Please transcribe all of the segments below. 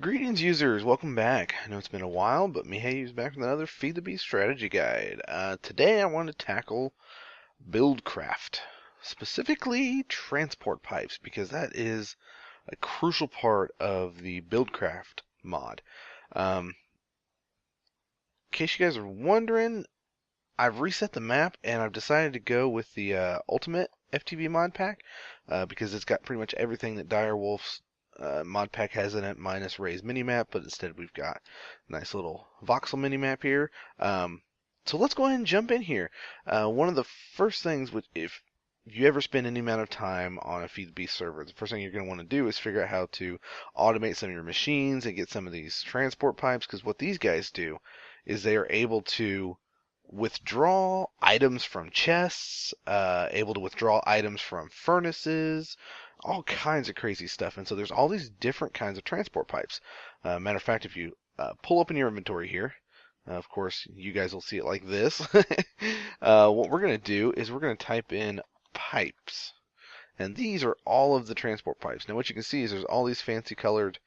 Greetings, users. Welcome back. I know it's been a while, but Mihei's back with another Feed the Beast strategy guide. Today I want to tackle Buildcraft, specifically transport pipes, because that is a crucial part of the Buildcraft mod. In case you guys are wondering, I've reset the map and I've decided to go with the Ultimate FTB Mod Pack because it's got pretty much everything that Direwolf's mod pack has in it, minus Ray's minimap, but instead we've got a nice little voxel minimap here. So let's go ahead and jump in here. One of the first things, if you ever spend any amount of time on a Feed the Beast server, the first thing you're going to want to do is figure out how to automate some of your machines and get some of these transport pipes, because what these guys do is they are able to withdraw items from chests, able to withdraw items from furnaces, all kinds of crazy stuff. And so there's all these different kinds of transport pipes. Matter of fact, if you pull up in your inventory here, of course, you guys will see it like this. What we're going to do is we're going to type in pipes. And these are all of the transport pipes. Now what you can see is there's all these fancy colored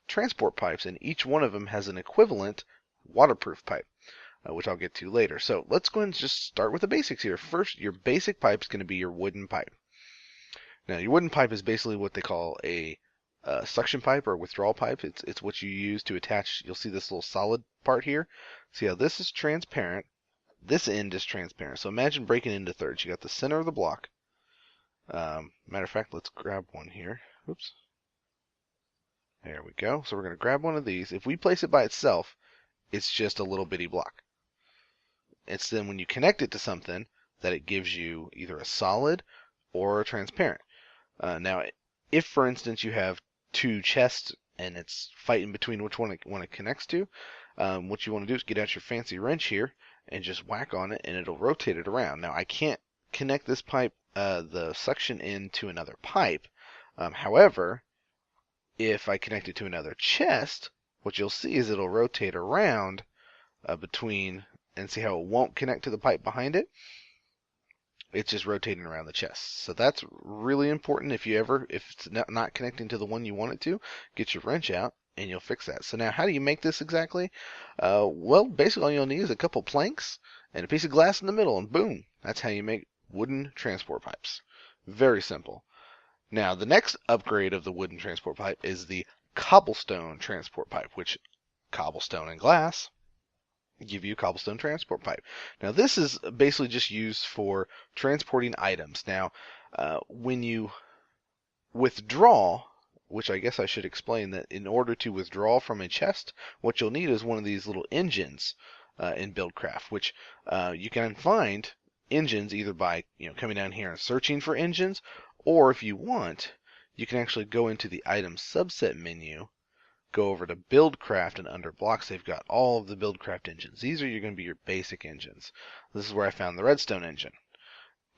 transport pipes, and each one of them has an equivalent waterproof pipe. Which I'll get to later. So let's go ahead and just start with the basics here. First, your basic pipe is going to be your wooden pipe. Now, your wooden pipe is basically what they call a suction pipe or withdrawal pipe. It's what you use to attach. You'll see this little solid part here. See how this is transparent. This end is transparent. So imagine breaking into thirds. You got the center of the block. Matter of fact, let's grab one here. Oops. There we go. So we're going to grab one of these. If we place it by itself, it's just a little bitty block. It's then when you connect it to something that it gives you either a solid or a transparent. Now, if for instance you have two chests and it's fighting between which one it connects to, what you want to do is get out your fancy wrench here and just whack on it and it'll rotate it around. Now, I can't connect this pipe, the suction end, to another pipe. However, if I connect it to another chest, what you'll see is it'll rotate around between, and see how it won't connect to the pipe behind it? It's just rotating around the chest. So that's really important. If it's not connecting to the one you want it to, get your wrench out and you'll fix that. So now, how do you make this exactly? Well, basically all you'll need is a couple planks and a piece of glass in the middle, and boom, that's how you make wooden transport pipes. Very simple. Now, the next upgrade of the wooden transport pipe is the cobblestone transport pipe, which cobblestone and glass give you a cobblestone transport pipe. Now, this is basically just used for transporting items. Now, when you withdraw, which I guess I should explain that in order to withdraw from a chest, what you'll need is one of these little engines in Buildcraft, which you can find engines either by coming down here and searching for engines, or if you want, you can actually go into the item subset menu, go over to Buildcraft, and under blocks they've got all of the Buildcraft engines. These are going to be your basic engines. This is where I found the redstone engine.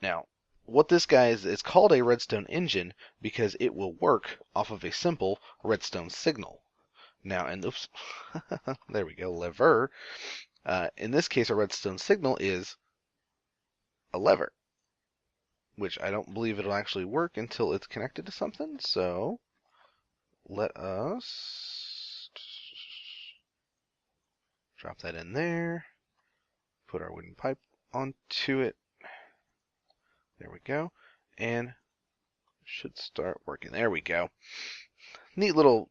Now, what this guy is, it's called a redstone engine because it will work off of a simple redstone signal. Now, and oops, there we go, lever. In this case, a redstone signal is a lever, which I don't believe it'll actually work until it's connected to something. So let us drop that in there, put our wooden pipe onto it. There we go, and should start working. There we go. Neat little,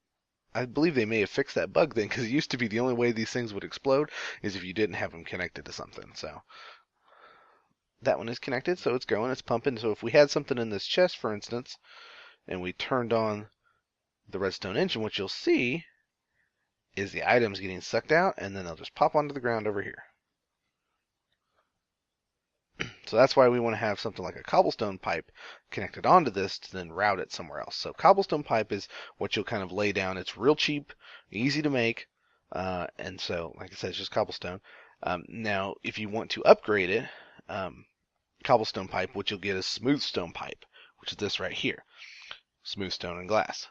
I believe they may have fixed that bug then, because it used to be the only way these things would explode is if you didn't have them connected to something. So that one is connected, so it's going, it's pumping. So if we had something in this chest, for instance, and we turned on the redstone engine, what you'll see is the items getting sucked out, and then they'll just pop onto the ground over here. So that's why we want to have something like a cobblestone pipe connected onto this to then route it somewhere else. So cobblestone pipe is what you'll kind of lay down. It's real cheap, easy to make, and so, like I said, it's just cobblestone. Now, if you want to upgrade it, cobblestone pipe, what you'll get is smooth stone pipe, which is this right here, smooth stone and glass.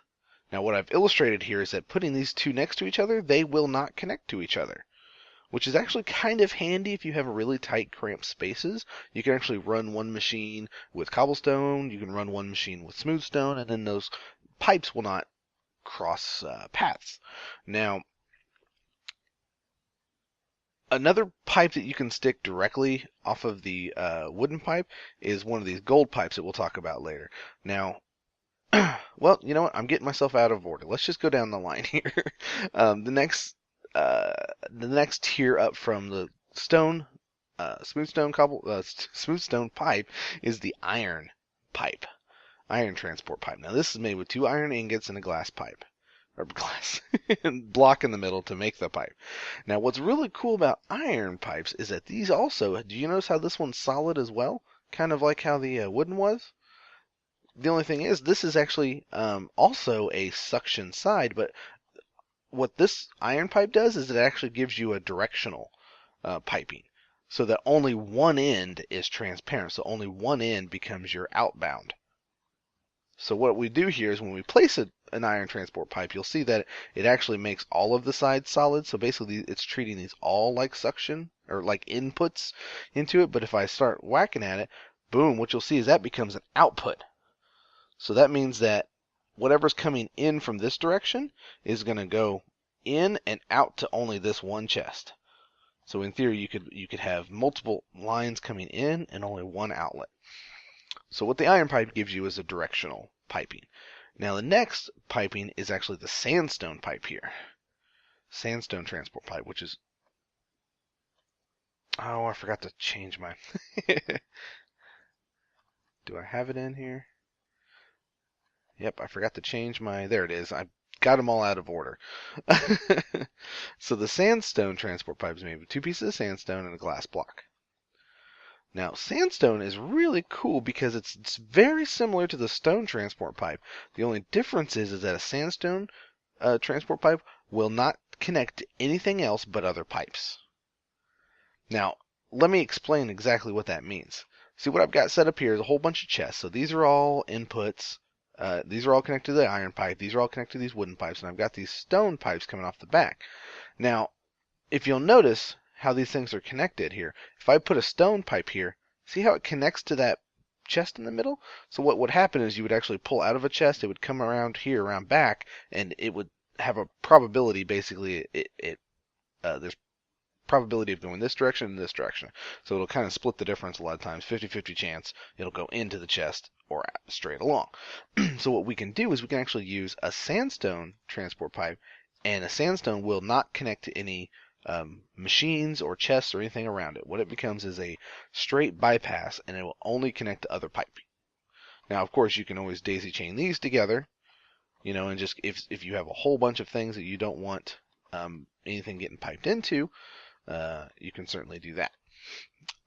Now, what I've illustrated here is that putting these two next to each other, they will not connect to each other, which is actually kind of handy if you have really tight, cramped spaces. You can actually run one machine with cobblestone, you can run one machine with smooth stone, and then those pipes will not cross paths. Now, another pipe that you can stick directly off of the wooden pipe is one of these gold pipes that we'll talk about later. Now, well, you know what? I'm getting myself out of order. Let's just go down the line here. The next tier up from the stone, smooth stone pipe is the iron pipe, iron transport pipe. Now, this is made with 2 iron ingots and a glass pipe, or glass block in the middle to make the pipe. Now, what's really cool about iron pipes is that these also, do you notice how this one's solid as well? Kind of like how the wooden was? The only thing is, this is actually also a suction side, but what this iron pipe does is it actually gives you a directional piping, so that only one end is transparent, so only one end becomes your outbound. So what we do here is when we place an iron transport pipe, you'll see that it actually makes all of the sides solid, so basically it's treating these all like suction, or like inputs into it, but if I start whacking at it, boom, what you'll see is that becomes an output. So that means that whatever's coming in from this direction is going to go in and out to only this one chest. So in theory, you could have multiple lines coming in and only one outlet. So what the iron pipe gives you is a directional piping. Now the next piping is actually the sandstone pipe here. Sandstone transport pipe, which is... Oh, I forgot to change my... Do I have it in here? Yep, I forgot to change my... There it is. I got them all out of order. So the sandstone transport pipe is made with 2 pieces of sandstone and a glass block. Now, sandstone is really cool because it's very similar to the stone transport pipe. The only difference is that a sandstone transport pipe will not connect to anything else but other pipes. Now, let me explain exactly what that means. See, what I've got set up here is a whole bunch of chests. So these are all inputs. These are all connected to the iron pipe. These are all connected to these wooden pipes. And I've got these stone pipes coming off the back. Now, if you'll notice how these things are connected here, if I put a stone pipe here, see how it connects to that chest in the middle? So what would happen is you would actually pull out of a chest, it would come around here, around back, and it would have a probability, basically, there's probability of going this direction and this direction. So it'll kind of split the difference a lot of times, 50-50 chance it'll go into the chest or straight along. So what we can do is we can actually use a sandstone transport pipe, and a sandstone will not connect to any machines or chests or anything around it. What it becomes is a straight bypass, and it will only connect to other piping. Now, of course, you can always daisy chain these together, you know, and just if you have a whole bunch of things that you don't want anything getting piped into, you can certainly do that.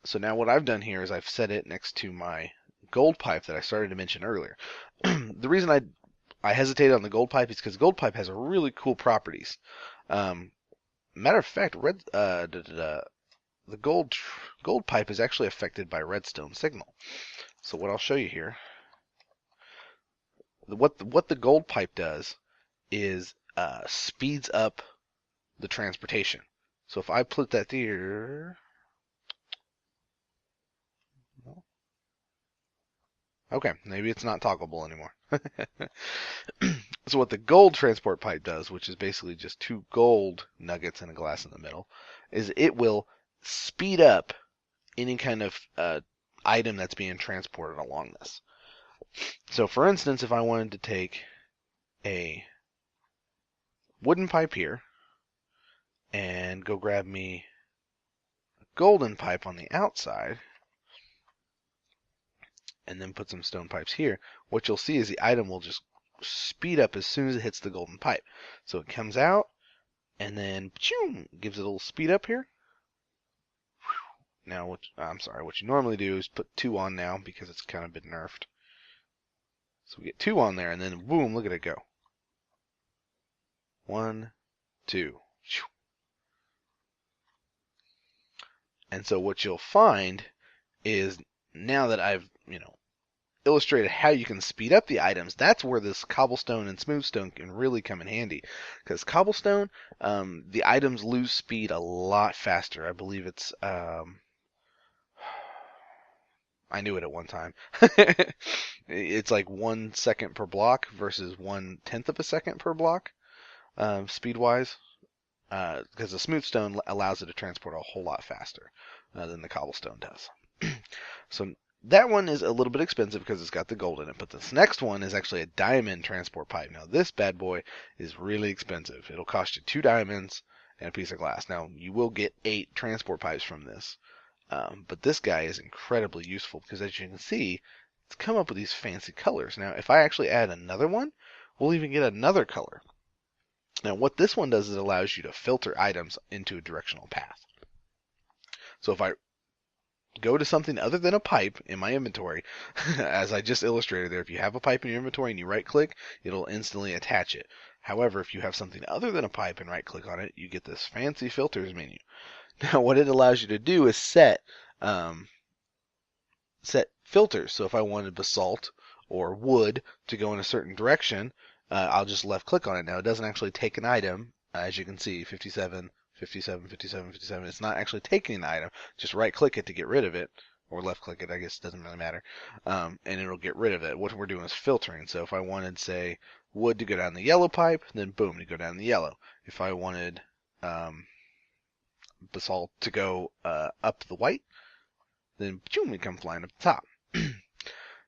So now what I've done here is I've set it next to my gold pipe that I started to mention earlier. The reason I hesitated on the gold pipe is because the gold pipe has really cool properties. Matter of fact, the gold pipe is actually affected by redstone signal. So what I'll show you here, what the gold pipe does is speeds up the transportation. So if I put that here, okay, maybe it's not toggleable anymore. So what the gold transport pipe does, which is basically just 2 gold nuggets and a glass in the middle, is it will speed up any kind of item that's being transported along this. So for instance, if I wanted to take a wooden pipe here and go grab me a golden pipe on the outside, and then put some stone pipes here, what you'll see is the item will just speed up as soon as it hits the golden pipe. So it comes out, and then gives it a little speed up here. Now, what you normally do is put 2 on now because it's kind of been nerfed. So we get 2 on there, and then boom, look at it go. 1, 2. And so what you'll find is now that I've, illustrated how you can speed up the items, that's where this cobblestone and smoothstone can really come in handy. Because cobblestone, the items lose speed a lot faster. I believe it's I knew it at one time. It's like 1 second per block versus 1/10 of a second per block, speed-wise. Because the smooth stone allows it to transport a whole lot faster than the cobblestone does. So that one is a little bit expensive because it's got the gold in it, but this next one is actually a diamond transport pipe. Now this bad boy is really expensive. It'll cost you 2 diamonds and a piece of glass. Now you will get 8 transport pipes from this, but this guy is incredibly useful because, as you can see, it's come up with these fancy colors. Now if I actually add another one, we'll even get another color. Now what this one does is it allows you to filter items into a directional path. So if I go to something other than a pipe in my inventory, as I just illustrated there, if you have a pipe in your inventory and you right click, it'll instantly attach it. However, if you have something other than a pipe and right click on it, you get this fancy filters menu. Now what it allows you to do is set filters. So if I wanted basalt or wood to go in a certain direction, I'll just left click on it. Now it doesn't actually take an item, as you can see, 57, 57, 57, 57. It's not actually taking an item. Just right click it to get rid of it, or left click it, I guess it doesn't really matter, and it'll get rid of it. What we're doing is filtering. So if I wanted, say, wood to go down the yellow pipe, then boom, to go down the yellow. If I wanted basalt to go up the white, then boom, it comes flying up the top.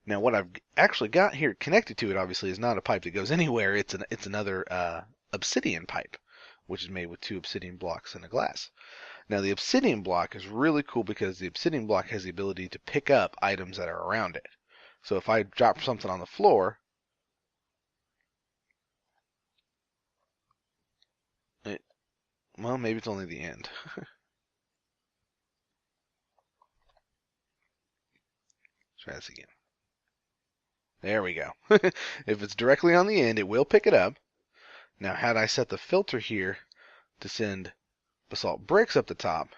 Now what I've actually got here connected to it, obviously, is not a pipe that goes anywhere. It's another obsidian pipe, which is made with 2 obsidian blocks and a glass. Now the obsidian block is really cool because the obsidian block has the ability to pick up items that are around it. So if I drop something on the floor, well, maybe it's only the end. Try this again. There we go. If it's directly on the end, it will pick it up. Now, had I set the filter here to send basalt bricks up the top,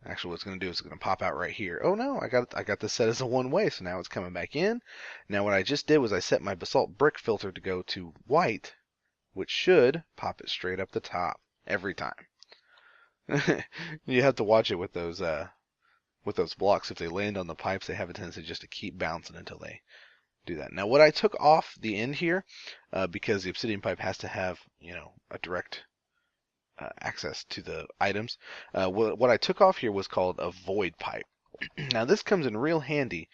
actually what it's going to do is it's going to pop out right here. Oh no, I got this set as a one-way, so now it's coming back in. Now what I just did was I set my basalt brick filter to go to white, which should pop it straight up the top every time. You have to watch it with those blocks. If they land on the pipes, they have a tendency just to keep bouncing until they do that. Now what I took off the end here, because the obsidian pipe has to have, a direct access to the items, what I took off here was called a void pipe. Now this comes in real handy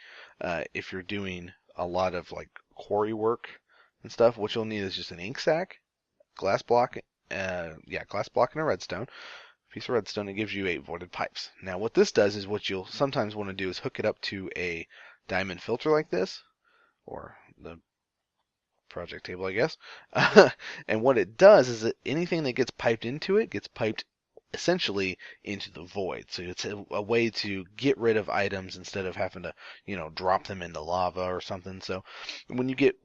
if you're doing a lot of like quarry work and stuff. What you'll need is just an ink sac, glass block, glass block and a redstone. Piece of redstone. It gives you 8 voided pipes. Now what this does is, what you'll sometimes want to do is hook it up to a diamond filter like this, or the project table, I guess. And what it does is that anything that gets piped into it gets piped essentially into the void. So it's a way to get rid of items instead of having to, drop them into lava or something. So when you get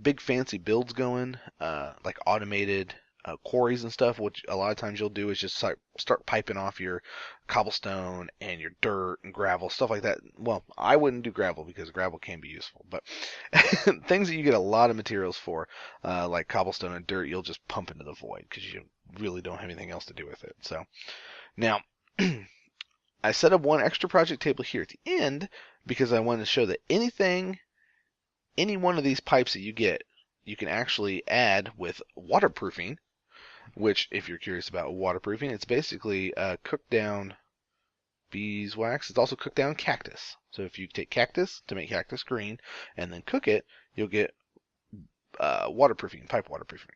big fancy builds going, like automated quarries and stuff, which a lot of times you'll do is just start piping off your cobblestone and your dirt and gravel, stuff like that. Well, I wouldn't do gravel because gravel can be useful, but things that you get a lot of materials for, like cobblestone and dirt, you'll just pump into the void because you really don't have anything else to do with it. So now I set up one extra project table here at the end because I wanted to show that any one of these pipes that you get, you can actually add with waterproofing, which, if you're curious about waterproofing, it's basically cooked down beeswax. It's also cooked down cactus. So if you take cactus to make cactus green and then cook it, you'll get waterproofing, pipe waterproofing.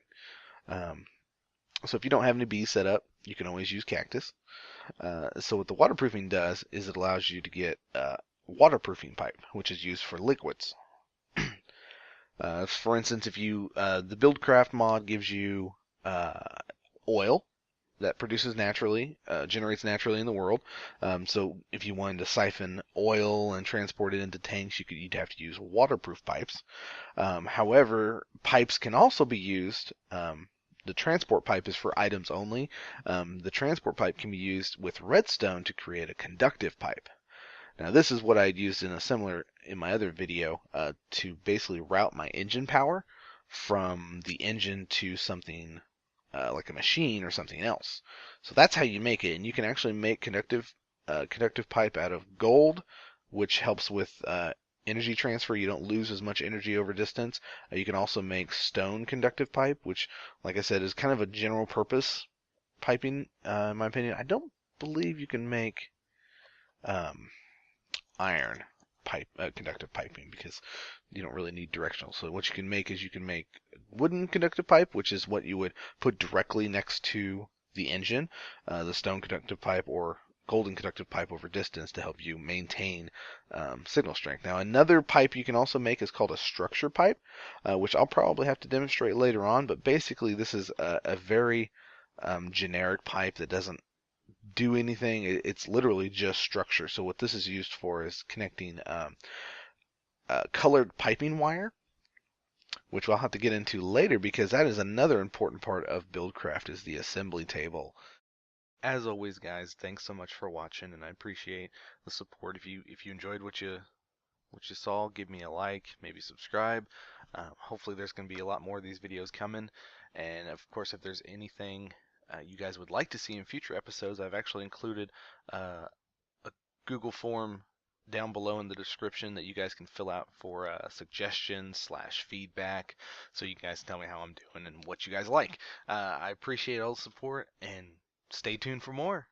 So if you don't have any bees set up, you can always use cactus. So what the waterproofing does is it allows you to get waterproofing pipe, which is used for liquids. For instance, if the Buildcraft mod gives you oil that produces naturally, generates naturally in the world. So if you wanted to siphon oil and transport it into tanks, you'd have to use waterproof pipes. However, pipes can also be used. The transport pipe is for items only. The transport pipe can be used with redstone to create a conductive pipe. Now this is what I'd used in my other video to basically route my engine power from the engine to something like a machine or something else. So that's how you make it, and you can actually make conductive pipe out of gold, which helps with energy transfer. You don't lose as much energy over distance. You can also make stone conductive pipe, which, like I said, is kind of a general purpose piping, in my opinion. I don't believe you can make um, iron pipe, conductive piping, because you don't really need directional. So what you can make is you can make wooden conductive pipe, which is what you would put directly next to the engine, the stone conductive pipe, or golden conductive pipe over distance to help you maintain signal strength. Now, another pipe you can also make is called a structure pipe, which I'll probably have to demonstrate later on, but basically this is a very generic pipe that doesn't do anything. It's literally just structure. So what this is used for is connecting colored piping wire, which we'll have to get into later, because that is another important part of Buildcraft, is the assembly table. As always, guys, thanks so much for watching, and I appreciate the support. If you enjoyed what you saw, give me a like, maybe subscribe. Hopefully there's going to be a lot more of these videos coming, and of course, if there's anything you guys would like to see in future episodes, I've actually included a Google form down below in the description that you guys can fill out for suggestions / feedback, so you guys tell me how I'm doing and what you guys like. I appreciate all the support, and stay tuned for more.